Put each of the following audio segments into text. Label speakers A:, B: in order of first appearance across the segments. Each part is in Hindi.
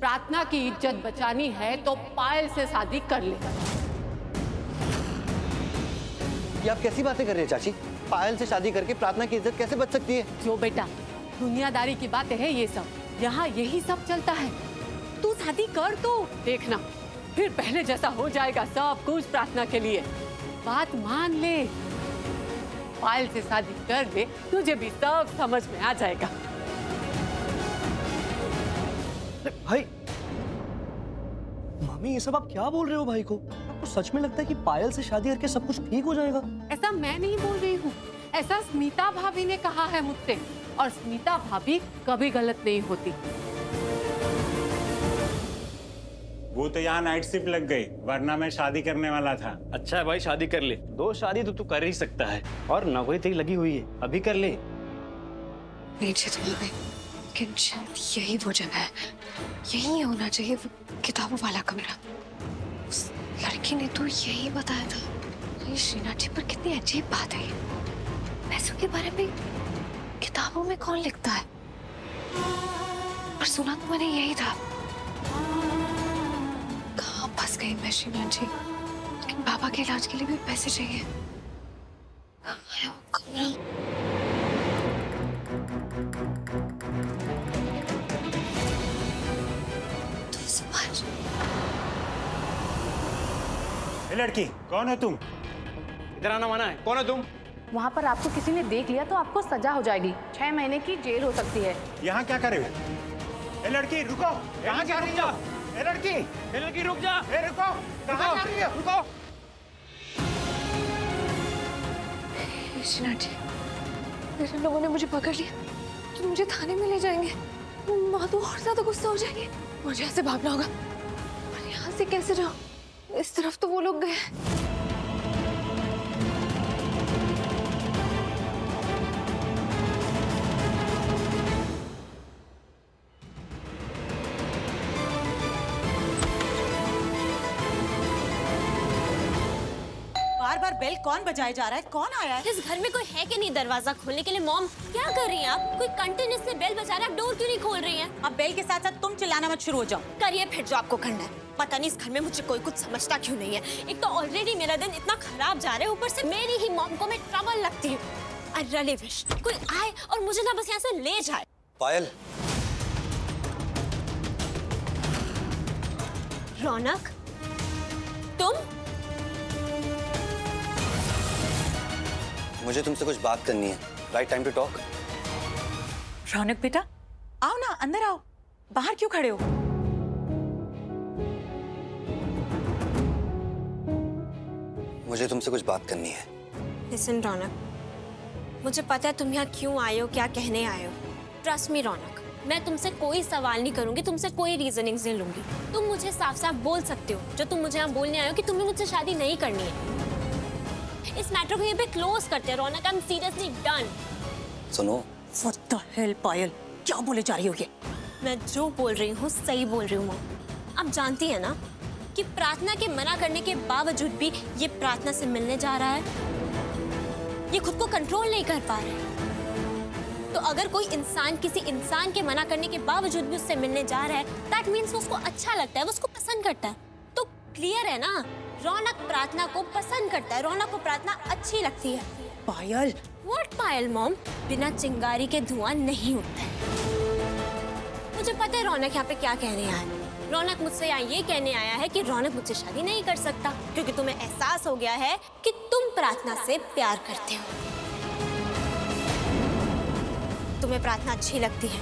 A: प्रार्थना की इज्जत बचानी है तो पायल से शादी कर ले।
B: ये आप कैसी बातें कर रही हैं चाची? पायल से शादी करके प्रार्थना की इज्जत कैसे बच सकती है?
A: क्यों बेटा, दुनियादारी की बातें है ये सब, यहाँ यही सब चलता है। तू शादी कर तो देखना, फिर पहले जैसा हो जाएगा सब कुछ प्रार्थना के लिए। बात मान ले, पायल से शादी कर दे, तुझे भी सब समझ में आ जाएगा।
C: भाई, मामी ये सब आप क्या बोल रहे हो भाई को? आपको सच में लगता है कि पायल से शादी करके सब कुछ ठीक हो जाएगा?
A: ऐसा मैं नहीं बोल रही हूँ, ऐसा स्मिता भाभी ने कहा है मुझसे, और स्मिता भाभी कभी गलत नहीं होती।
D: वो तो यहाँ नाइट शिफ्ट लग गई, वरना मैं शादी करने वाला था।
E: अच्छा है भाई, शादी कर ले। 2 शादी तो तू कर ही सकता है, और नौकरी तेरी लगी हुई है, अभी कर ले।
F: नीचे तो आ गए, लेकिन शायद यही वो जगह है, यही होना चाहिए वो किताबों वाला कमरा। उस लड़की ने तो यही बताया था। ये श्रीनाथ जी पर कितनी अजीब बात है। पैसों के बारे में किताबों में कौन लिखता है? और सुना तो मैंने यही था। कहाँ फंस गई मैं श्रीनाथ जी? लेकिन बाबा के इलाज के लिए भी पैसे चाहिए। कहाँ है वो कमरा?
D: ए लड़की, कौन हो तुम?
E: इधर आना मना है। कौन है तुम?
G: वहाँ पर आपको किसी ने देख लिया तो आपको सजा हो जाएगी, 6 महीने की जेल हो सकती है।
D: यहाँ क्या करे? ए लड़की रुको, यहाँ क्या रुक जा? ए लड़की रुक जा। ए रुको, कहाँ जा रही है? रुको।
F: श्रीनाथ जी, मेरे लोगों ने मुझे पकड़ लिया तो मुझे थाने में ले जाएंगे। माँ तो और ज्यादा गुस्सा हो जाएंगे। मुझे यहाँ से भागना होगा। और यहाँ से कैसे जाऊँ? इस तरफ तो वो लोग गए।
H: बार बार बेल कौन बजाए जा रहा है? कौन आया है?
I: इस घर में कोई है कि नहीं दरवाजा खोलने के लिए? मॉम क्या कर रही हैं आप? कोई कंटिन्यूअसली बेल बजा रहा है, आप डोर क्यों नहीं खोल रही हैं?
H: अब बेल के साथ साथ तुम चिल्लाना मत शुरू हो जाओ।
I: करिए फिर जो आपको करना है। पता नहीं इस घर में मुझे कोई कुछ समझता क्यों नहीं है। एक तो ऑलरेडी मेरा दिन इतना खराब जा रहा है, ऊपर से मेरी ही मॉम को मैं ट्रबल लगती हूँ। आई रियली विश कोई आए और मुझे ना बस यहाँ से ले जाए।
B: पायल,
I: रौनक, तुम?
B: मुझे तुमसे कुछ बात करनी है। Right time to talk.
H: Raunak बेटा, आओ ना, अंदर आओ। बाहर क्यों खड़े हो?
B: मुझे तुमसे कुछ बात करनी है।
I: लिसन रौनक, मुझे पता है तुम यहाँ क्यों आए हो, क्या कहने आए हो। ट्रस्ट मी रौनक, मैं तुमसे कोई सवाल नहीं करूंगी, तुमसे कोई रीजनिंग्स नहीं लूंगी। तुम मुझे साफ साफ बोल सकते हो जो तुम मुझे यहाँ बोलने आए हो, कि तुम्हें मुझसे शादी नहीं करनी है। इस मैटर को यहाँ पे क्लोज करते हैं Raunak. I am seriously done.
B: सुनो,
H: What the hell, पायल, क्या बोले जा रही हो ये?
I: मैं जो बोल रही हूँ सही बोल रही हूँ मॉम। आप जानती है ना कि प्रार्थना के मना करने के बावजूद भी ये प्रार्थना से मिलने जा रहा है। ये खुद को कंट्रोल नहीं कर पा रहे। तो अगर कोई इंसान किसी इंसान के मना करने के बावजूद भी उससे मिलने जा रहा है, दैट मीन्स उसको अच्छा लगता है, वो उसको पसंद करता है। तो क्लियर है ना, रौनक प्रार्थना को पसंद करता है, रौनक को प्रार्थना अच्छी लगती है।
H: पायल,
I: व्हाट पायल मॉम? बिना चिंगारी के धुआं नहीं उठता है। मुझे पता है रौनक यहाँ पे क्या कहने आया है। रौनक मुझसे यहाँ ये कहने आया है कि रौनक मुझसे शादी नहीं कर सकता क्योंकि तुम्हें एहसास हो गया है कि तुम प्रार्थना से प्यार करते हो। तुम्हें प्रार्थना अच्छी लगती है।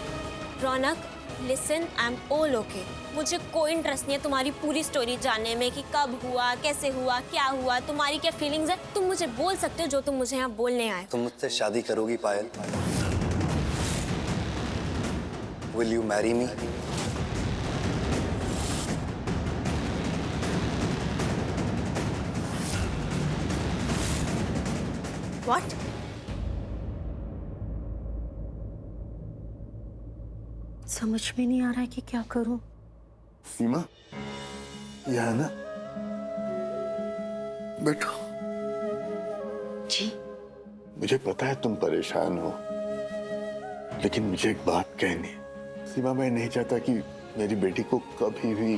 I: Raunak listen, I am all okay. मुझे कोई इंटरेस्ट नहीं है तुम्हारी पूरी स्टोरी जानने में कि कब हुआ, कैसे हुआ, क्या हुआ, तुम्हारी क्या फीलिंग्स है। तुम मुझे बोल सकते हो जो तुम मुझे यहाँ बोलने आए।
B: तुम मुझसे शादी करोगी पायल? Will you marry me?
I: What?
H: समझ में नहीं आ रहा है कि क्या करूं।
J: सीमा, यह है ना? बैठो।
F: जी।
J: मुझे पता है तुम परेशान हो, लेकिन मुझे एक बात कहनी है। सीमा, मैं नहीं चाहता कि मेरी बेटी को कभी भी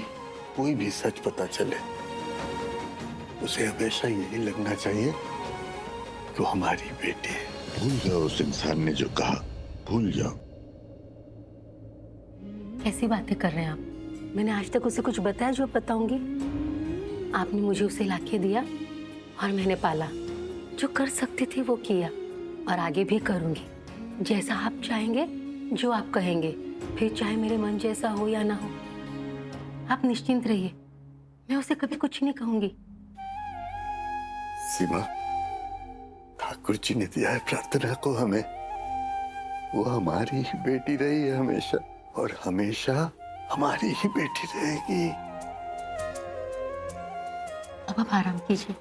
J: कोई भी सच पता चले, उसे हमेशा यही लगना चाहिए कि वो हमारी बेटी है। भूल जाओ उस इंसान ने जो कहा, भूल जाओ।
G: कैसी बातें कर रहे हैं आप? मैंने आज तक उसे कुछ बताया जो बताऊंगी? आपने मुझे उसे लाके दिया और मैंने पाला। जो कर सकती थी वो किया और आगे भी करूंगी। जैसा आप चाहेंगे, जो आप कहेंगे, फिर चाहे मेरे मन जैसा हो या ना हो। आप निश्चिंत रहिए, मैं उसे कभी कुछ नहीं कहूंगी।
J: सीमा, ठाकुर जी ने दिया है प्रार्थना को हमें, वो हमारी ही बेटी रही है हमेशा और हमेशा हमारी ही बेटी रहेगी।
G: अब आप आराम कीजिए।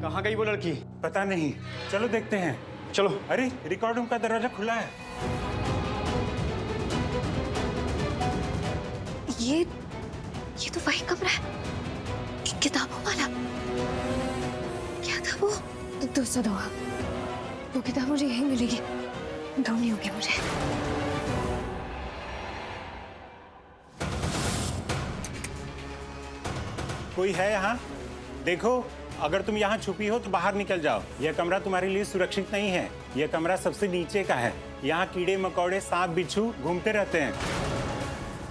E: कहाँ गई वो लड़की?
D: पता नहीं, चलो देखते हैं।
E: चलो।
D: अरे रिकॉर्ड रूम का दरवाजा खुला है।
F: ये तो वही कमरा है, किताबों वाला। क्या था वो? दूसरा दवा। वो किताब मुझे यहीं मिलेगी, ढूंढनी होगी मुझे।
D: कोई है यहाँ? देखो, अगर तुम यहाँ छुपी हो तो बाहर निकल जाओ। यह कमरा तुम्हारे लिए सुरक्षित नहीं है। यह कमरा सबसे नीचे का है। यहाँ कीड़े मकोड़े, सांप बिच्छू घूमते रहते हैं।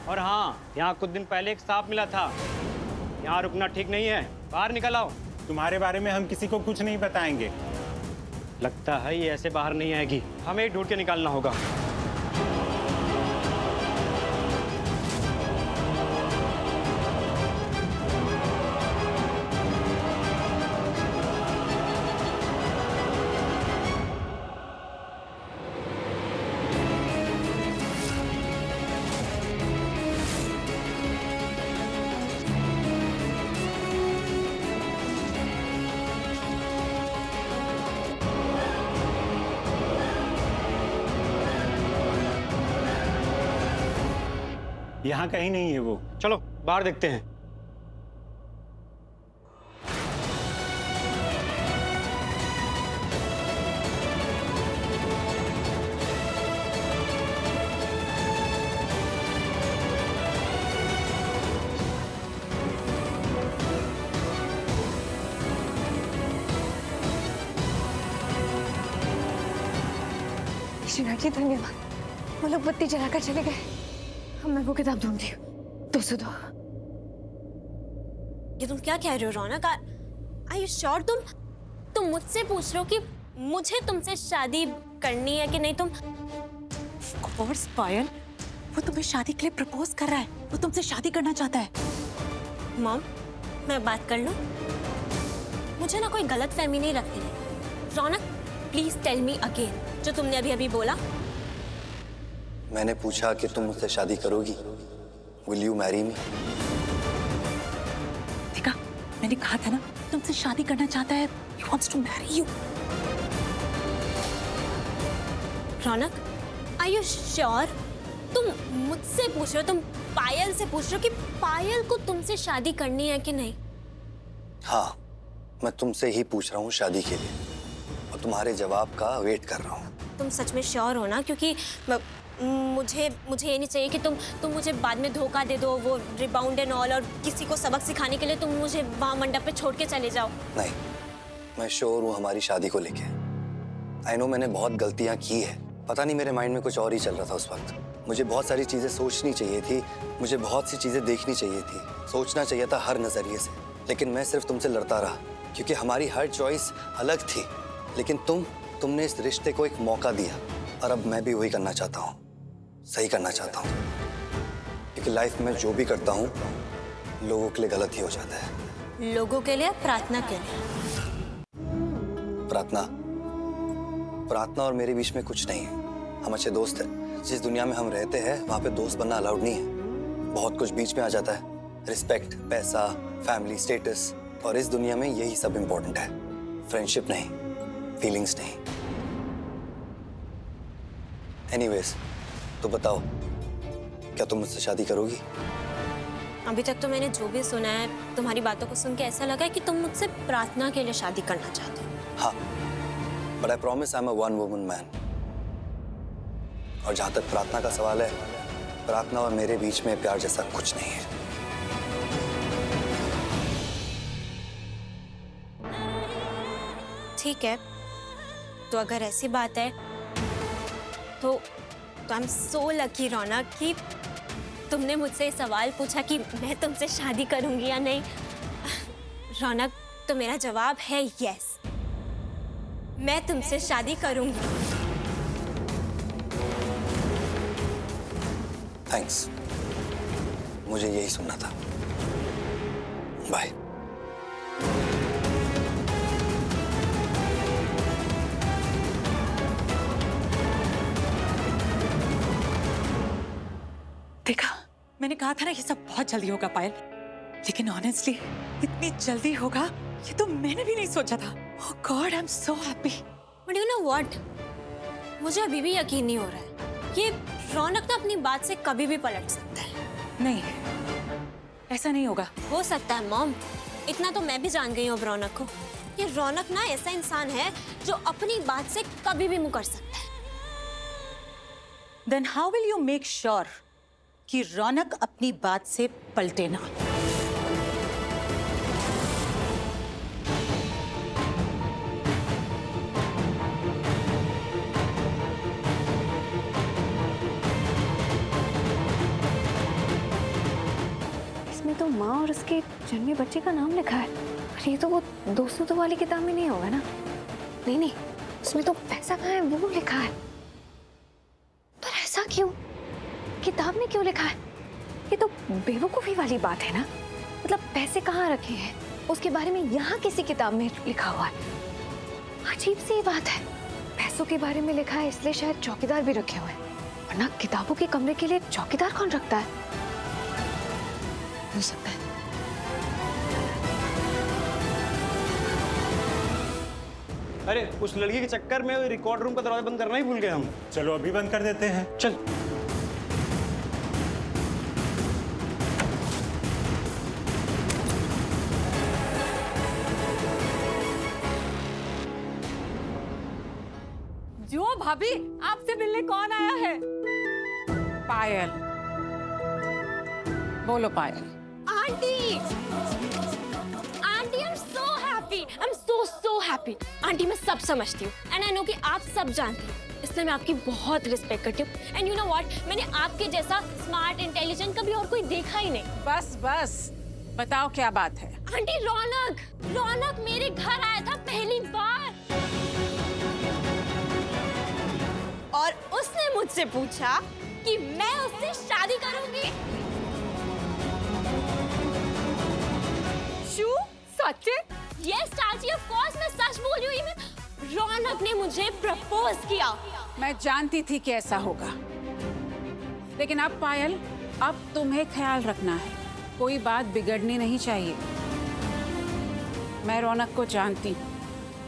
E: और हाँ, यहाँ कुछ दिन पहले एक सांप मिला था। यहाँ रुकना ठीक नहीं है, बाहर निकल आओ।
D: तुम्हारे बारे में हम किसी को कुछ नहीं बताएंगे।
E: लगता है ये ऐसे बाहर नहीं आएगी, हमें ढूंढ के निकालना होगा।
D: यहाँ कहीं नहीं है वो।
E: चलो बाहर देखते हैं।
F: शिवा जी धन्यवाद, वो लोग बत्ती जलाकर चले गए। अब मैं वो किताब ढूंढती हूँ। 202।
I: ये तुम क्या कह रहे हो रौनक? Are you sure? तुम मुझसे पूछ रहे हो कि मुझे तुमसे शादी करनी है कि नहीं? तुम
H: Of course, पायल, वो तुम्हें शादी के लिए प्रपोज कर रहा है। वो तुमसे शादी करना चाहता है।
I: मॉम, मैं बात कर लूं? मुझे ना कोई गलत फहमी नहीं रखनी है। रौनक, प्लीज टेल मी अगेन, जो तुमने अभी बोला।
B: मैंने पूछा कि तुम मुझसे शादी करोगी? Will you marry me?
H: देखा, मैंने कहा था ना, तुमसे शादी करना चाहता है। He wants to marry you.
I: Raunak, are you sure? तुम मुझसे पूछ रहे हो, तुम पायल से पूछ रहे हो कि पायल को तुमसे शादी करनी है कि नहीं?
B: हाँ, मैं तुमसे ही पूछ रहा हूँ शादी के लिए और तुम्हारे जवाब का वेट कर रहा हूँ।
I: तुम सच में श्योर हो ना? क्योंकि मुझे ये नहीं चाहिए कि तुम मुझे बाद में धोखा दे दो, वो रिबाउंड एंड ऑल, और किसी को सबक सिखाने के लिए तुम मुझे वहाँ मंडप पे छोड़ के चले जाओ।
B: नहीं, मैं श्योर हूँ हमारी शादी को लेके। आई नो मैंने बहुत गलतियाँ की है। पता नहीं मेरे माइंड में कुछ और ही चल रहा था उस वक्त। मुझे बहुत सारी चीज़ें सोचनी चाहिए थी, मुझे बहुत सी चीज़ें देखनी चाहिए थी, सोचना चाहिए था हर नज़रिए से। लेकिन मैं सिर्फ तुमसे लड़ता रहा क्योंकि हमारी हर चॉइस अलग थी। लेकिन तुमने इस रिश्ते को एक मौका दिया और अब मैं भी वही करना चाहता हूँ, सही करना चाहता हूँ। क्योंकि लाइफ में जो भी करता हूँ लोगों के लिए गलत ही हो जाता है।
I: लोगों के लिए? प्रार्थना के लिए?
B: प्रार्थना और मेरे बीच में कुछ नहीं है। हम अच्छे दोस्त हैं। जिस दुनिया में हम रहते हैं वहाँ पे दोस्त बनना अलाउड नहीं है। बहुत कुछ बीच में आ जाता है, रिस्पेक्ट, पैसा, फैमिली, स्टेटस, और इस दुनिया में यही सब इम्पोर्टेंट है, फ्रेंडशिप नहीं, फीलिंग्स नहीं। एनीवेज, तो बताओ, क्या तुम मुझसे शादी करोगी?
I: अब अभी तक तो मैंने जो भी सुना है, तुम्हारी बातों को सुन के ऐसा लगा है कि तुम मुझसे प्रार्थना के लिए शादी करना चाहते हो।
B: हाँ, but I promise I am a one woman man. और जहां तक प्रार्थना का सवाल है, प्रार्थना और मेरे बीच में प्यार जैसा कुछ नहीं है।
I: ठीक है, तो अगर ऐसी बात है तो आई एम सो लकी रौनक कि तुमने मुझसे सवाल पूछा कि मैं तुमसे शादी करूंगी या नहीं। रौनक, तो मेरा जवाब है यस, मैं तुमसे शादी करूंगी।
B: थैंक्स, मुझे यही सुनना था। बाय।
H: देखा, मैंने कहा था ना ये सब बहुत जल्दी होगा पायल, लेकिन ऑनेस्टली इतनी जल्दी होगा ये तो मैंने भी नहीं सोचा था। Oh God, I am so happy.
I: But you know what, मुझे अभी भी यकीन नहीं हो रहा है। ये रौनक ना अपनी बात से कभी भी पलट सकता है।
H: नहीं, ऐसा नहीं होगा।
I: हो सकता है मॉम, इतना तो मैं भी जान गई हूँ अब रौनक को। ये रौनक ना ऐसा इंसान है जो अपनी बात से कभी भी मुकर सकता है।
H: Then how will you make sure कि रौनक अपनी बात से पलटे ना?
F: इसमें तो माँ और उसके जन्मे बच्चे का नाम लिखा है, पर ये तो वो दोस्तों वाली किताब में नहीं होगा ना? नहीं नहीं, उसमें तो पैसा कहाँ है वो लिखा है। पर ऐसा क्यों? किताब में क्यों लिखा है? ये तो बेवकूफी वाली बात है ना। मतलब पैसे कहाँ रखे हैं उसके बारे में यहाँ किसी किताब में लिखा हुआ है। अजीब सी बात है, पैसों के बारे में लिखा है इसलिए शायद चौकीदार भी रखे हुए हैं, वरना किताबों के कमरे के लिए चौकीदार कौन रखता है? हो सकता है।
E: अरे उस लड़की के चक्कर में रिकॉर्ड रूम का दरवाजा बंद करना ही भूल गए हम।
D: चलो अभी बंद कर देते हैं।
E: चल।
A: जो भाभी, आपसे मिलने कौन आया है?
K: पायल, बोलो Payal.
I: Aunty, aunty I am so happy, I am so happy. Aunty मैं सब समझती हूँ एंड आई नो कि आप सब जानती हैं, इसलिए मैं आपकी बहुत रिस्पेक्ट करती हूँ। एंड यू नो व्हाट, मैंने आपके जैसा स्मार्ट इंटेलिजेंट कभी और कोई देखा ही नहीं।
K: बस बस, बताओ क्या बात है?
I: आंटी रौनक मेरे घर आया था पहली बार और उसने मुझसे पूछा कि मैं उससे शादी करूंगी।
A: शू, सच्चे?
I: यस चाची, ऑफ कोर्स मैं सच बोल रही हूँ। रौनक ने मुझे प्रपोज किया।
K: मैं जानती थी कि ऐसा होगा, लेकिन अब पायल, अब तुम्हें ख्याल रखना है, कोई बात बिगड़नी नहीं चाहिए। मैं रौनक को जानती हूँ,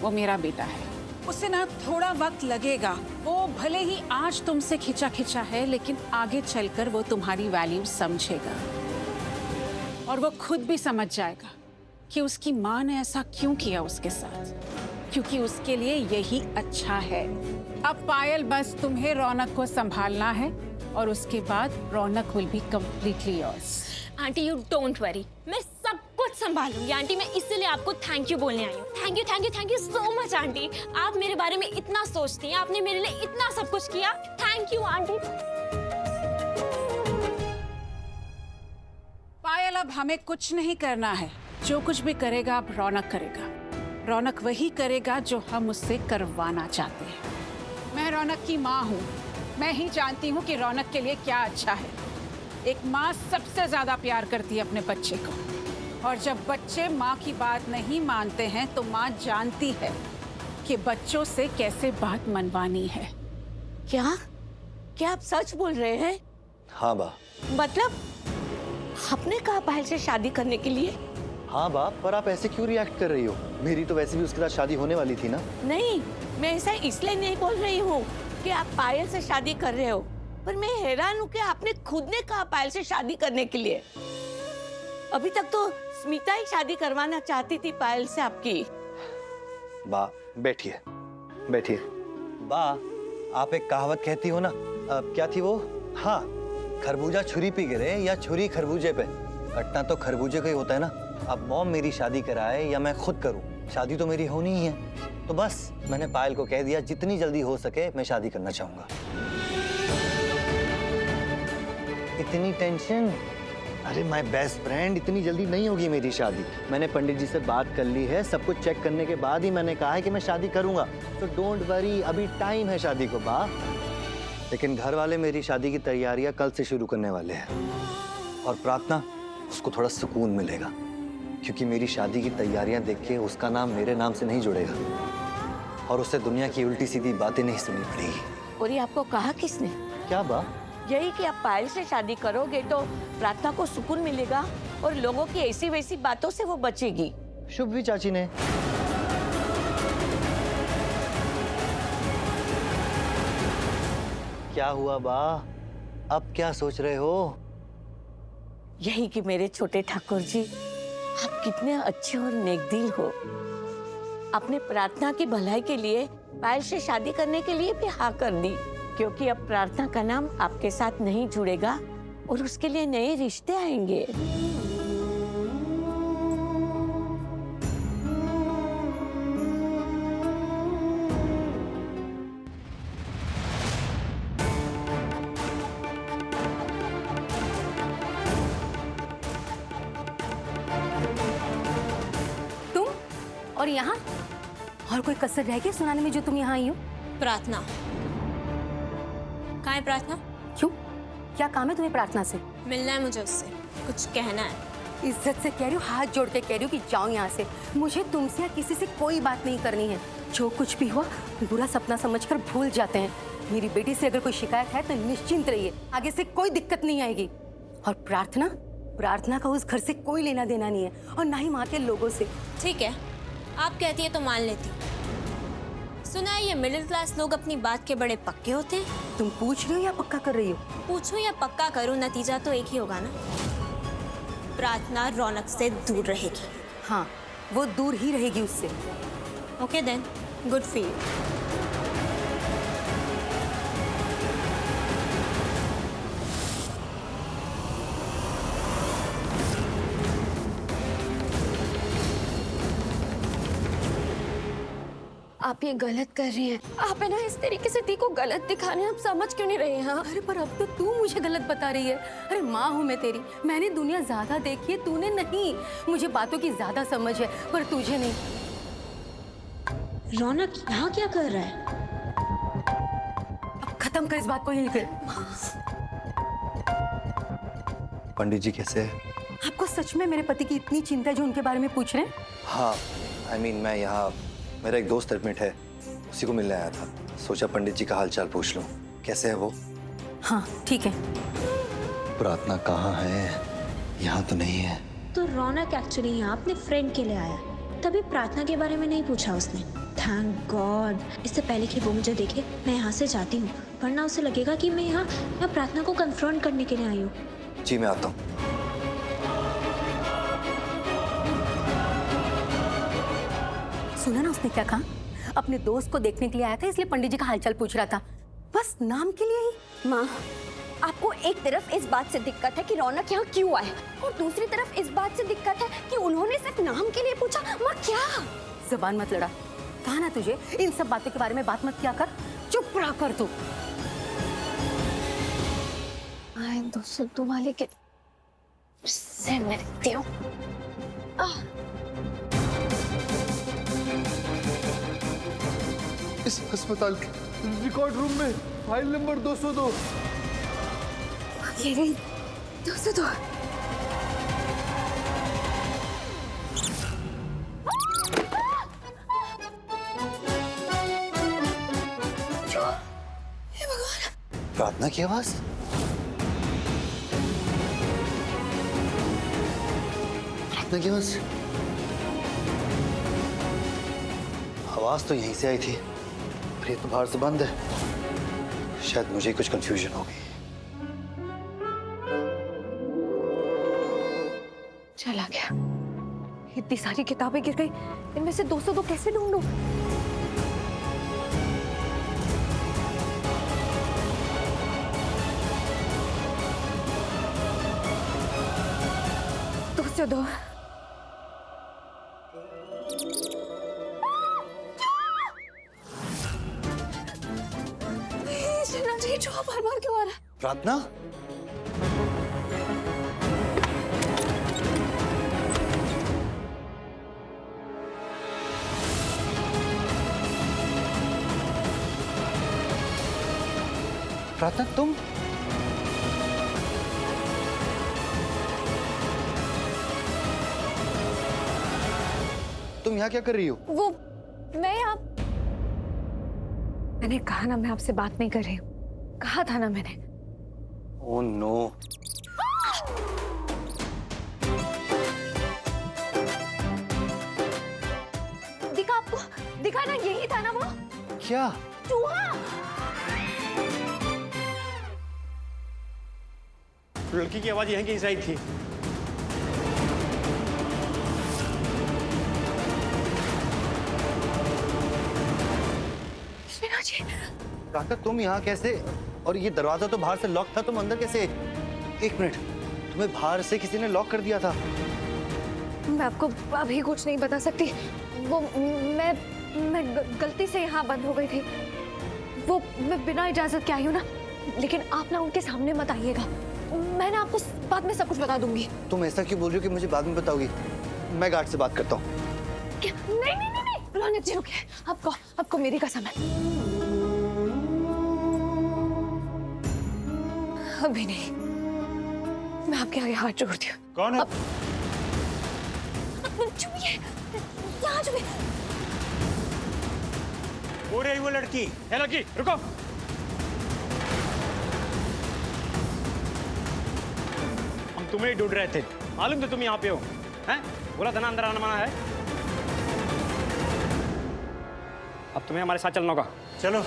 K: वो मेरा बेटा है, उसे ना थोड़ा वक्त लगेगा। वो भले ही आज तुमसे खिंचा है, लेकिन आगे चलकर वो तुम्हारी वैल्यू समझेगा और वो खुद भी समझ जाएगा कि उसकी माँ ने ऐसा क्यों किया उसके साथ, क्योंकि उसके लिए यही अच्छा है। अब पायल, बस तुम्हें रौनक को संभालना है और उसके बाद Raunak will be completely yours.
I: Aunty you don't worry, मैं सब कुछ संभालूंगी। आंटी मैं इसीलिए आपको थैंक यू बोलने आई हूँ। Thank you so much aunty. आप मेरे बारे में इतना सोचती हैं, आपने मेरे लिए इतना सब कुछ किया। Thank you aunty.
K: पायल, अब हमें कुछ नहीं करना है, जो कुछ भी करेगा अब रौनक करेगा। रौनक वही करेगा जो हम उससे करवाना चाहते हैं। मैं रौनक की माँ हूँ, मैं ही जानती हूँ कि रौनक के लिए क्या अच्छा है। एक माँ सबसे ज्यादा प्यार करती है अपने बच्चे को, और जब बच्चे माँ की बात नहीं मानते हैं तो माँ जानती है कि बच्चों से कैसे बात मनवानी है।
L: क्या आप सच बोल रहे हैं?
B: हाँ बा।
L: मतलब आपने कहा पायल से शादी करने के लिए?
C: हाँ बाप, पर आप ऐसे क्यों रिएक्ट कर रही हो? मेरी तो वैसे भी उसके साथ शादी होने वाली थी ना।
L: नहीं, मैं ऐसा इसलिए नहीं बोल रही हूँ कि आप पायल से शादी कर रहे हो, पर मैं हैरान हूँ कि आपने खुद ने कहा पायल से शादी करने के लिए। अभी तक तो स्मिता ही शादी करवाना चाहती थी पायल से आपकी।
B: बा बैठिए बैठिए। बा आप एक कहावत कहती हो ना, क्या थी वो? हाँ, खरबूजा छुरी पे गिरे या छुरी खरबूजे पे, कटना तो खरबूजे का ही होता है ना। अब मॉम मेरी शादी कराए या मैं खुद करूं, शादी तो मेरी होनी ही है। तो बस मैंने पायल को कह दिया जितनी जल्दी हो सके मैं शादी करना चाहूंगा। इतनी टेंशन? अरे माय बेस्ट फ्रेंड, इतनी जल्दी नहीं होगी मेरी शादी। मैंने पंडित जी से बात कर ली है, सब कुछ चेक करने के बाद ही मैंने कहा है कि मैं शादी करूंगा। तो डोंट वरी, अभी टाइम है शादी को बा। लेकिन घर वाले मेरी शादी की तैयारियां कल से शुरू करने वाले हैं और प्रार्थना उसको थोड़ा सुकून मिलेगा क्योंकि मेरी शादी की तैयारियां देख के उसका नाम मेरे नाम से नहीं जुड़ेगा और उससे दुनिया की उल्टी सीधी बातें नहीं सुननी पड़ेगी।
L: और ये आपको कहा किसने?
B: क्या बा?
L: यही कि आप पायल से शादी करोगे तो प्रार्थना को सुकून मिलेगा और लोगों की ऐसी वैसी बातों से वो बचेगी।
B: शुभ भी चाची ने। क्या हुआ बा? अब क्या सोच रहे हो?
L: यही कि मेरे छोटे ठाकुर जी, आप कितने अच्छे और नेकदिल हो। आपने प्रार्थना की भलाई के लिए पायल से शादी करने के लिए भी हाँ कर दी, क्योंकि अब प्रार्थना का नाम आपके साथ नहीं जुड़ेगा और उसके लिए नए रिश्ते आएंगे।
G: तुम और यहाँ और कोई कसर रह गई सुनाने में जो तुम यहाँ आई हो?
I: प्रार्थना कहाँ है? प्रार्थना
G: क्यों, क्या काम है तुम्हें प्रार्थना से?
I: मिलना है मुझे उससे, कुछ कहना है।
G: इज्जत से कह रही हूँ, हाथ जोड़ के कह रही हूँ कि जाओ यहाँ से। मुझे तुमसे या किसी से कोई बात नहीं करनी है। जो कुछ भी हुआ बुरा सपना समझकर भूल जाते हैं। मेरी बेटी से अगर कोई शिकायत है तो निश्चिंत रहिए, आगे से कोई दिक्कत नहीं आएगी। और प्रार्थना का उस घर से कोई लेना देना नहीं है और ना ही वहाँ के लोगों से।
I: ठीक है, आप कहती है तो मान लेती। सुना है ये मिडिल क्लास लोग अपनी बात के बड़े पक्के होते हैं।
G: तुम पूछ रही हो या पक्का कर रही हो?
I: पूछूं या पक्का करूं, नतीजा तो एक ही होगा ना। प्रार्थना रौनक से दूर रहेगी।
G: हाँ, वो दूर ही रहेगी उससे।
I: Okay then, good for you.
F: आप ये गलत कर रही हैं। आप है ना इस तरीके से दी को गलत दिखाने, आप समझ क्यों नहीं रहे हैं?
G: अरे पर अब तो तू मुझे गलत बता रही है। अरे माँ हूँ मैं तेरी, मैंने दुनिया ज्यादा देखी है, तूने नहीं। मुझे बातों की ज्यादा समझ है पर तुझे नहीं।
I: रौनक यहाँ क्या कर रहा है?
G: अब खत्म कर इस बात को यहीं पे।
B: पंडित जी कैसे हैं?
G: आपको सच में मेरे पति की इतनी चिंता है जो उनके बारे में पूछ रहे हैं?
B: हाँ, मैं यहाँ, मेरा एक दोस्त एडमिट है, उसी को मिलने आया था। सोचा पंडित जी का हालचाल पूछ लूं, कैसे है वो?
G: हाँ ठीक है।
B: प्रार्थना कहाँ है? यहाँ तो नहीं है।
I: तो रौनक एक्चुअली यहाँ अपने फ्रेंड के लिए आया, तभी प्रार्थना के बारे में नहीं पूछा उसने। थैंक गॉड, इससे पहले कि वो मुझे देखे मैं यहाँ से जाती हूँ, वरना उसे लगेगा कि मैं यहाँ प्रार्थना को कन्फ्रंट करने के लिए आई हूँ।
B: जी मैं आता हूँ।
G: सुना ना उसने क्या कहा? अपने दोस्त को देखने के लिए आया था इसलिए पंडित जी का हालचाल पूछ रहा था, बस नाम के लिए ही।
F: माँ, आपको एक तरफ इस बात से दिक्कत है कि रौनक यहाँ क्यों आए और दूसरी तरफ इस बात से दिक्कत है कि उन्होंने सिर्फ नाम के लिए पूछा। माँ क्या?
G: जबान मत लड़ा, कहा ना तुझे इन सब बातों के बारे में बात मत किया कर। चुप रहा कर तू।
F: आए दोस्तों तुम्हारे के से मैं देखती हूँ।
J: इस अस्पताल के रिकॉर्ड रूम में फाइल नंबर 202।
F: ये रही 202।
B: प्रार्थना की आवाज? प्रार्थना की आवाज? आवाज तो यहीं से आई थी, पर ये तो बाहर से बंद है। शायद मुझे कुछ कंफ्यूजन हो गई।
F: चलो आ गया। इतनी सारी किताबें गिर गई, इनमें से 202 कैसे ढूंढूं? दो जो बार-बार क्यों आ रहा है?
B: प्रार्थना, प्रार्थना तुम यहाँ क्या कर रही हो?
F: वो मैं आप मैंने कहा ना मैं आपसे बात नहीं कर रही हूँ। कहा था ना मैंने।
B: Oh no.
F: दिखा आपको, दिखा ना, यही था ना वो।
B: क्या?
F: चूहा।
E: लड़की की आवाज यहीं कहीं से आई थी।
B: प्रार्थना तुम यहाँ कैसे? और ये दरवाजा तो बाहर से लॉक था, तुम अंदर कैसे? एक मिनट, तुम्हें बाहर से किसी ने लॉक कर दिया था?
F: मैं आपको अभी कुछ नहीं बता सकती। वो मैं गलती से यहाँ बंद हो गई थी। वो मैं बिना इजाजत के आई हूँ ना, लेकिन आप ना उनके सामने मत आइएगा। मैं ना आपको बाद में सब कुछ बता दूंगी।
B: तुम ऐसा क्यों बोल रही हो कि मुझे बाद में बताओगी? मैं गार्ड से बात करता हूँ।
F: नहीं, रौनक जी रुकिए। आपको मेरी कसम है। अभी नहीं, मैं आपके आगे हाथ जोड़ती हूँ।
D: कौन है?
F: चुपिए, यहाँ चुपिए।
D: वो रही वो लड़की।
E: है लड़की, रुको। हम तुम्हें ही ढूंढ रहे थे, मालूम तो तुम यहाँ पे हो, हैं? बोला था ना अंदर आना मना है। अब तुम्हें हमारे साथ चलना होगा।
D: चलो।